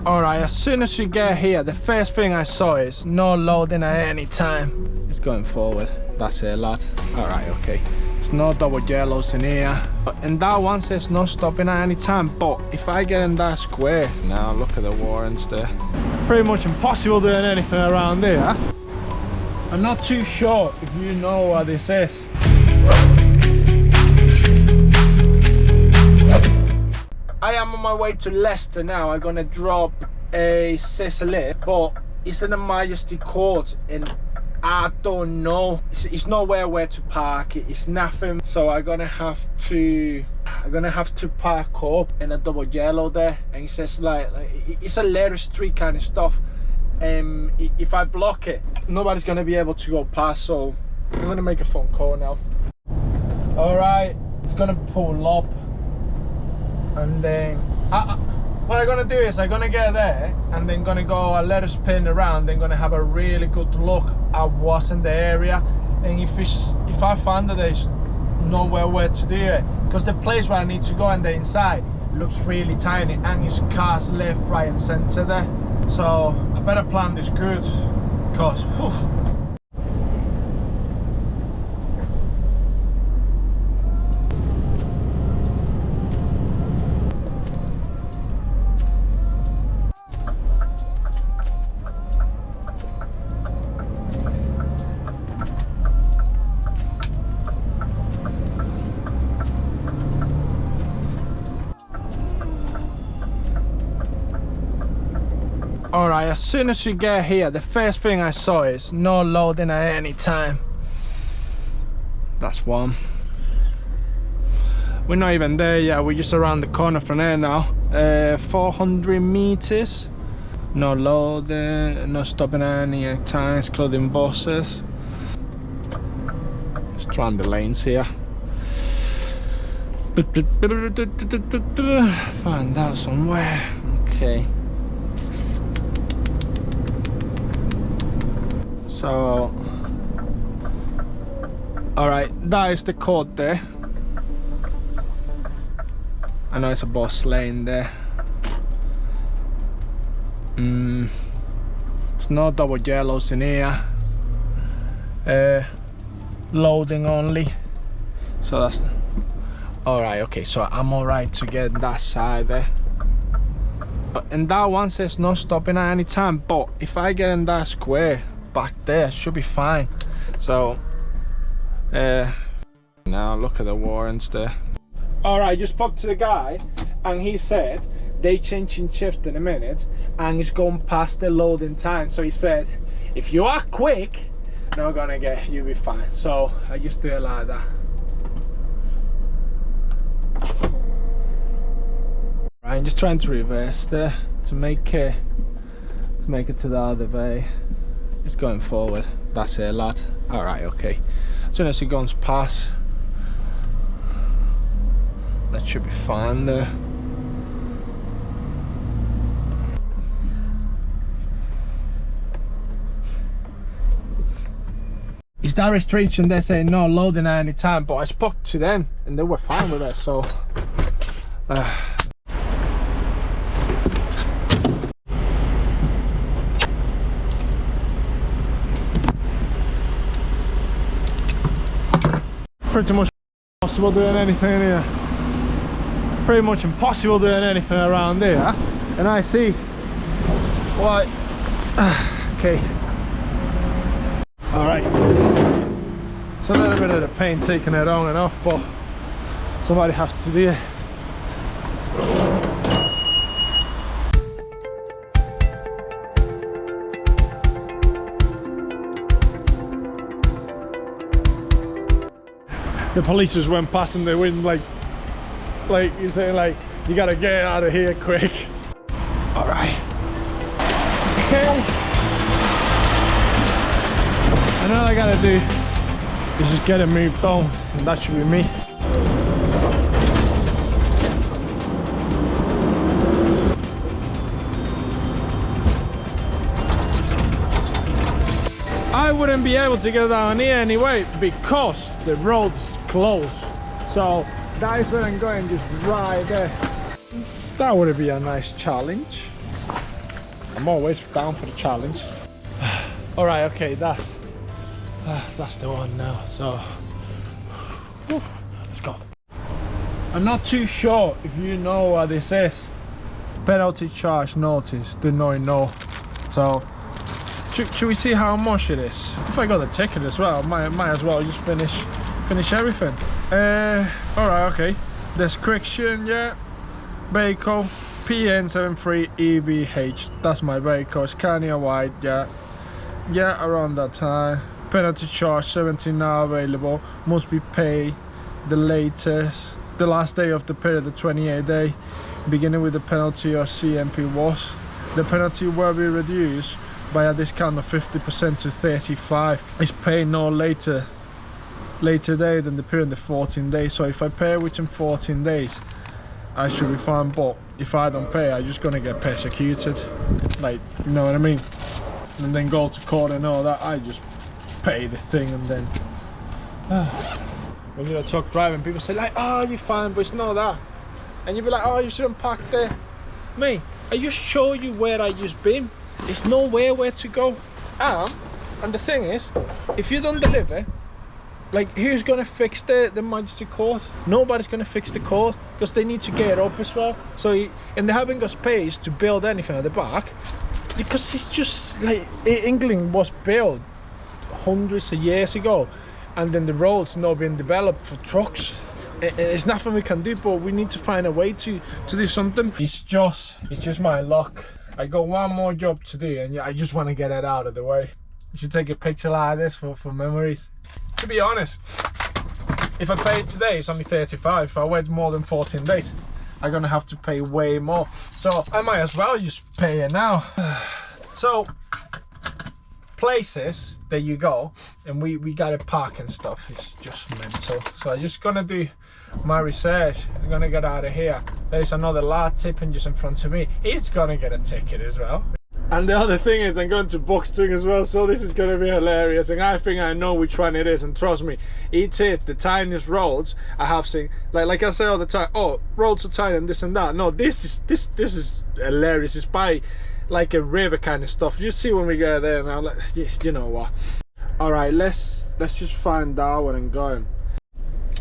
Alright, as soon as you get here, the first thing I saw is no loading at any time. It's going forward. That's it, lad. Alright, okay. There's no double yellows in here. And that one says no stopping at any time. But if I get in that square, now look at the warrants there. Pretty much impossible doing anything around here. I'm not too sure if you know what this is. I am on my way to Leicester now. I'm gonna drop a Cecily, but it's in the Majesty Court and I don't know. It's nowhere where to park. It's nothing. So I'm gonna have to park up in a double yellow there. And it says like it's a letter street kind of stuff. If I block it, nobody's gonna be able to go past. So I'm gonna make a phone call now. All right, it's gonna pull up. And then what I'm gonna do is I'm gonna get there and then gonna go a little spin around, then gonna have a really good look at what's in the area. And if I find that there's nowhere where to do it, because the place where I need to go and the inside looks really tiny and it's cars left, right and center there. So I better plan this good, because Alright, as soon as you get here, the first thing I saw is no loading at any time. That's one. We're not even there yet, we're just around the corner from there now. 400 meters. No loading, no stopping at any time, excluding buses. Let's try on the lanes here. Find out somewhere. Okay. So, alright, that is the court there. I know it's a bus lane there. There's no double yellows in here. Loading only. So that's alright, okay, so I'm alright to get that side there. And that one says no stopping at any time, but if I get in that square back there, should be fine. So now look at the warrants there. Alright, just spoke to the guy and he said they changing shift in a minute and it's going past the loading time. So he said if you are quick, not gonna get, you'll be fine. So I just do it like that. Right, I'm just trying to reverse there to make it to the other way. It's going forward. That's it, lad. Alright, okay. As soon as it goes past, that should be fine there. Is that restriction? They say no loading at any time, but I spoke to them and they were fine with it, so pretty much impossible doing anything here. Pretty much impossible doing anything around here. And I see what okay. Alright. It's a little bit of the pain taking it on and off, but somebody has to do it. The police just went past and they went like you're saying, like, you gotta get out of here quick. All right. Okay. And all I gotta do is just get it moved on, and that should be me. I wouldn't be able to get down here anyway because the road's closed. So that is where I'm going, just right there. That would be a nice challenge. I'm always down for the challenge. All right, okay, that's the one now. So, let's go. I'm not too sure if you know what this is. Penalty charge notice, didn't know. So, should we see how much it is? If I got the ticket as well, might as well just finish everything. All right, okay. Description, yeah. Vehicle PN73EBH. That's my vehicle. Scania white, yeah. Yeah, around that time. Penalty charge 17 now available. Must be paid the last day of the period, the 28th day, beginning with the penalty or CMP was. The penalty will be reduced by a discount of 50% to 35. It's paid no later day than the period of 14 days. So if I pay within 14 days, I should be fine. But if I don't pay, I'm just gonna get persecuted. Like, you know what I mean? And then go to court and all that. I just pay the thing and then when you're truck driving, people say like, oh, you're fine, but it's not that. And you'll be like, oh, you shouldn't park there. Mate, I just show you where I just been. There's nowhere where to go. And the thing is, if you don't deliver, like, who's gonna fix the Majesty Court? Nobody's gonna fix the court because they need to get it up as well. So and they haven't got space to build anything at the back because it's just like England was built hundreds of years ago, and then the roads not being developed for trucks. There's nothing we can do, but we need to find a way to do something. It's just my luck. I got one more job to do, and I just want to get it out of the way. You should take a picture like this for memories. To be honest, if I pay it today, it's only 35. If I wait more than 14 days, I'm gonna have to pay way more. So I might as well just pay it now. So places that you go and we gotta park and stuff, it's just mental. So I'm just gonna do my research. I'm gonna get out of here. There's another lad tipping just in front of me. He's gonna get a ticket as well. And the other thing is, I'm going to Buxton as well, so this is going to be hilarious. And I think I know which one it is, and trust me, it is the tiniest roads I have seen. Like I say all the time, oh, roads are tiny and this and that. No, this is hilarious. It's by like a river kind of stuff. You see when we get there now, like, you know what. All right, let's just find out where I'm going.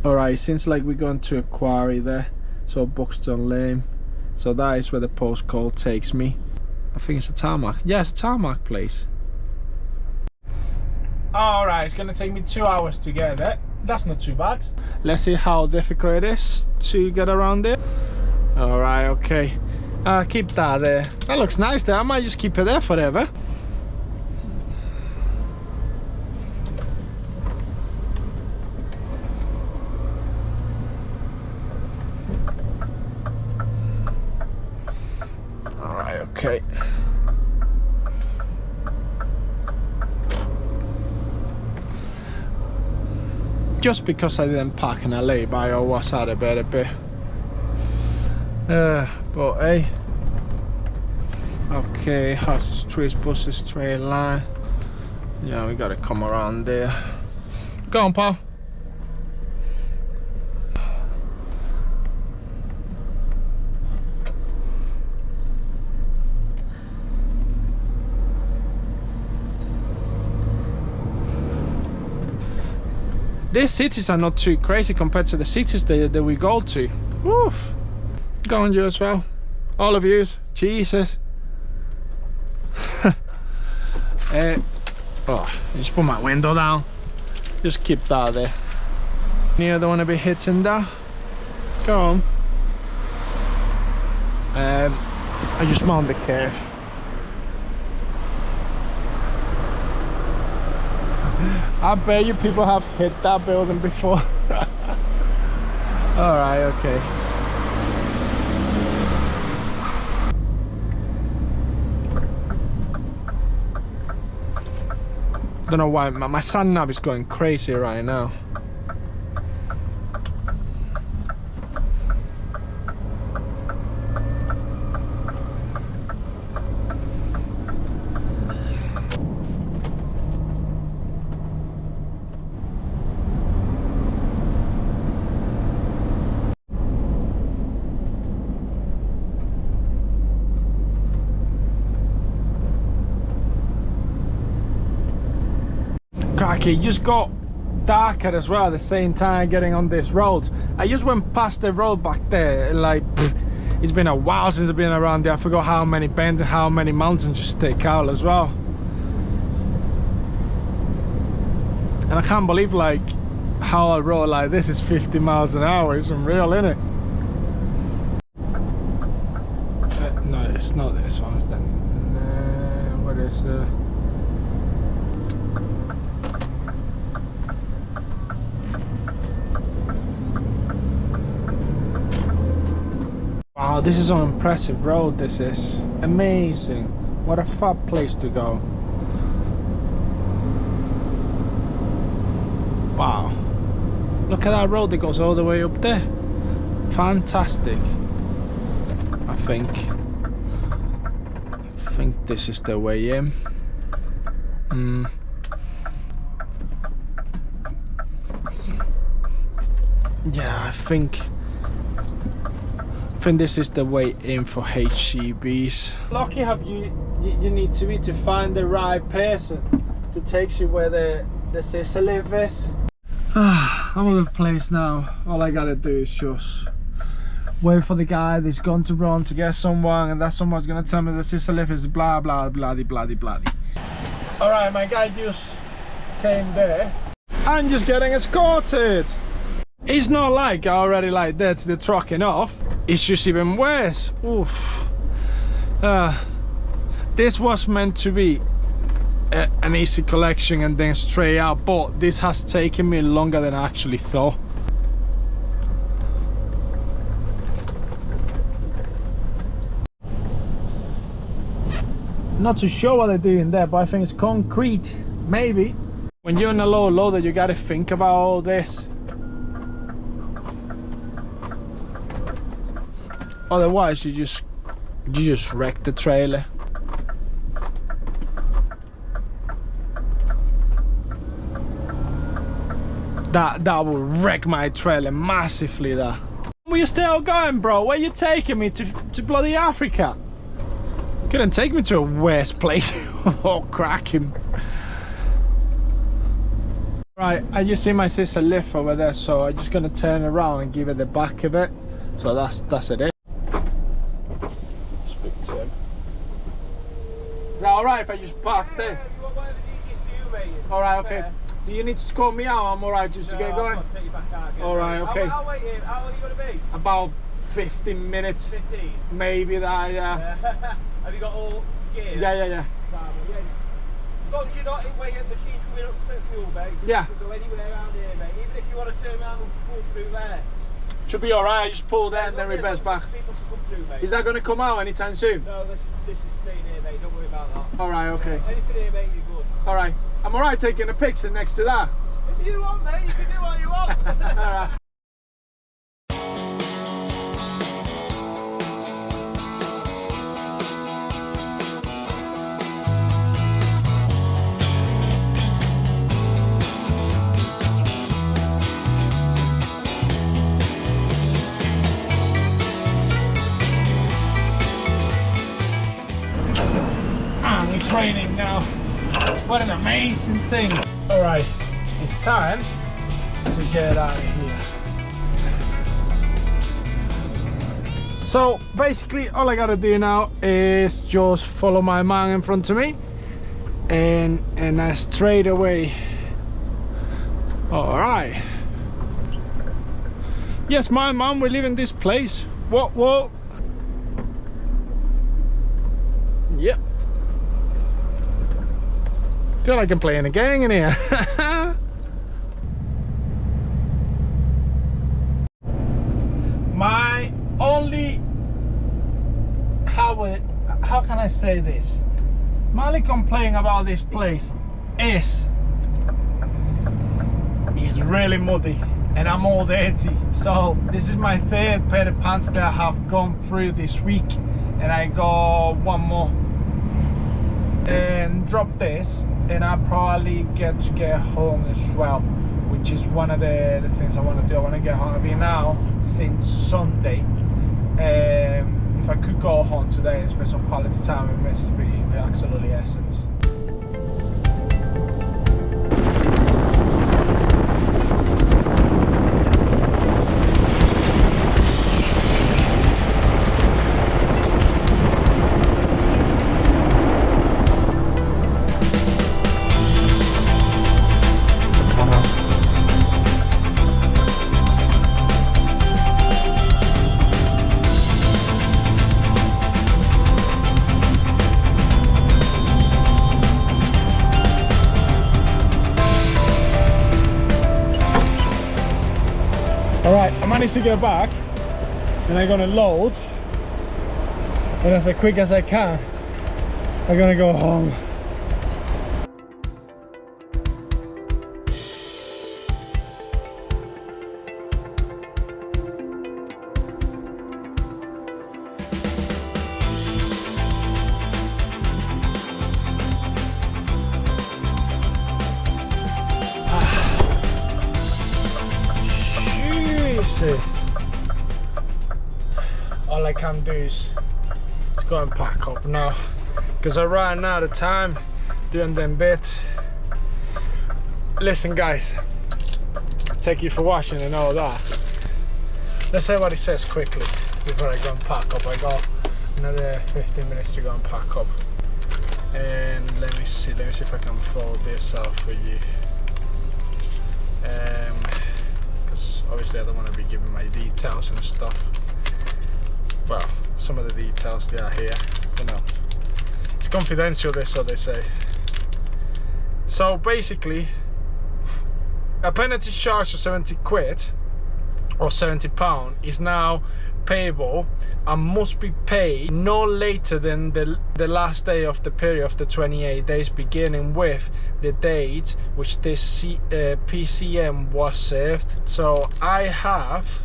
All right, seems like we're going to a quarry there, so Buxton Lane. So that is where the postcode takes me. I think it's a tarmac. Yeah, it's a tarmac place. All right, it's gonna take me 2 hours to get there. That's not too bad. Let's see how difficult it is to get around there. All right, okay. Keep that there. That looks nice there. I might just keep it there forever. All right, okay. Just because I didn't park in a lay-by, I was out a better bit. But hey. Okay, houses, trees, buses, straight line. Yeah, we gotta come around there. Go on, pal. These cities are not too crazy compared to the cities that we go to. Woof. Go on, you as well. All of yous. Jesus. Oh, just put my window down. Just keep that there. You don't want to be hitting that. Go on. I just mount the curve. I bet you people have hit that building before. Alright, okay. Don't know why my sat nav is going crazy right now. Like it just got darker as well at the same time getting on this road. I just went past the road back there and like it's been a while since I've been around there. I forgot how many bends and how many mountains just stick out as well. And I can't believe like how a road like this is 50 miles an hour. It's unreal, isn't it? No, it's not this one. It's then what is wow, this is an impressive road. This is amazing. What a fab place to go. Wow, look at that road that goes all the way up there. Fantastic. I think this is the way in. Yeah, I think this is the way in for HCBs. Lucky have you need to be to find the right person to take you where the sister live is. I'm at the place now. All I gotta do is just wait for the guy that's gone to run to get someone, and that someone's gonna tell me the sister live is blah blah blah blah blah. All right, my guy just came there. I'm just getting escorted. It's not like I already like that's the trucking off. It's just even worse. Oof. This was meant to be an easy collection and then straight out, but this has taken me longer than I actually thought. Not too sure what they're doing there, but I think it's concrete, maybe. When you're in a low loader, you gotta think about all this. Otherwise, you just wreck the trailer. That will wreck my trailer massively. That. Where you still going, bro? Where you taking me to bloody Africa? Couldn't take me to a worse place. Oh, cracking. Right, I just see my sister live over there, so I'm just gonna turn around and give her the back of it. So that's it. Speak to him. Is that alright if I just park there? Yeah, you want whatever's easiest for you, mate. Alright, okay. Do you need to call me out? I'm alright just to get going. I'll take you back out again. Alright, okay. I'll wait here. How long are you going to be? About 15 minutes. 15? Maybe that, yeah. Have you got all gear? Yeah. As long as you're not in where your machine's coming up to fuel, mate. Yeah. You can go anywhere around here, mate. Even if you want to turn around and pull through there. Should be alright, just pull there and then reverse back. Is that going to come out anytime soon? No, this is staying here, mate. Don't worry about that. Alright, okay. Anything here, mate, you're good. Alright. I'm alright taking a picture next to that. If you want, mate, you can do what you want. Alright. It's raining now. What an amazing thing. Alright, it's time to get out of here. So basically all I gotta do now is just follow my man in front of me and I straight away. Alright. Yes, my mom will live in this place. What? Yep. Feel like I'm playing a gang in here. My only how can I say this? My only complaint about this place is it's really muddy and I'm all dirty. So this is my third pair of pants that I have gone through this week, and I got one more and drop this, and I probably get home as well, which is one of the things I want to do. I want to get home. I've been out since Sunday. If I could go home today and spend some quality time with Mrs. B, it'd be absolutely essence. Right, I managed to get back and I'm gonna load, and as quick as I can I'm gonna go home. All I can do is go and pack up now, because I ran out of time doing them bits. Listen guys, thank you for watching and all that. Let's see what it says quickly before I go and pack up. I got another 15 minutes to go and pack up. And let me see if I can fold this out for you. Because obviously I don't want to be giving my details and stuff. Well, some of the details they are here, you know. It's confidential, this, so they say. So basically, a penalty charge of 70 quid or 70 pound is now payable and must be paid no later than the last day of the period of the 28 days, beginning with the date which this PCM was served. So I have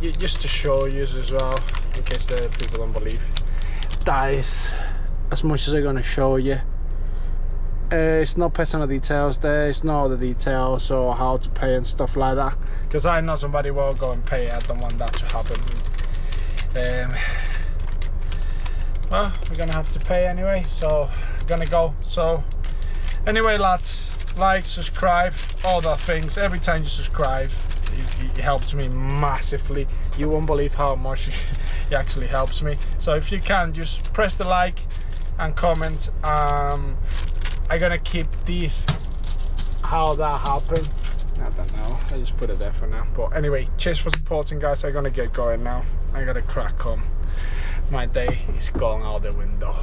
just to show you as well, in case the people don't believe, that is as much as I'm going to show you. It's no personal details there, it's no other details or how to pay and stuff like that, because I know somebody will go and pay. I don't want that to happen. Well, we're gonna have to pay anyway, so I'm gonna go. So anyway lads, like, subscribe, all that things. Every time you subscribe, it helps me massively. You won't believe how much it actually helps me. So if you can, just press the like and comment. I'm gonna keep these, how that happened, I don't know, I just put it there for now. But anyway, cheers for supporting guys. I'm gonna get going now. I gotta crack on. My day is going out the window.